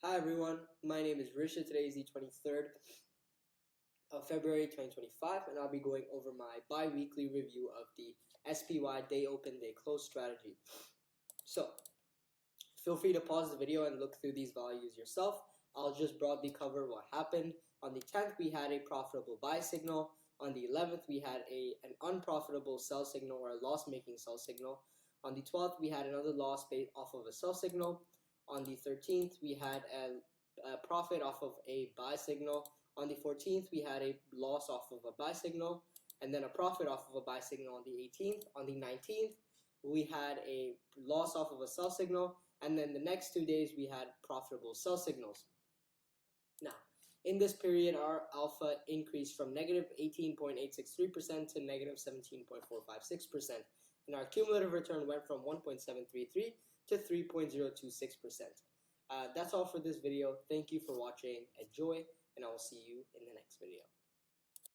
Hi everyone, my name is Risha. Today is the 23rd of February 2025 and I'll be going over my bi-weekly review of the SPY day open, day close strategy. So feel free to pause the video and look through these values yourself. I'll just broadly cover what happened. On the 10th we had a profitable buy signal. On the 11th we had an unprofitable sell signal or a loss-making sell signal. On the 12th we had another loss based off of a sell signal. On the 13th, we had a profit off of a buy signal. On the 14th, we had a loss off of a buy signal, and then a profit off of a buy signal on the 18th. On the 19th, we had a loss off of a sell signal, and then the next 2 days, we had profitable sell signals. Now, in this period, our alpha increased from negative 18.863% to negative 17.456%, and our cumulative return went from 1.733 to 3.026%. That's all for this video. Thank you for watching. Enjoy, and I will see you in the next video.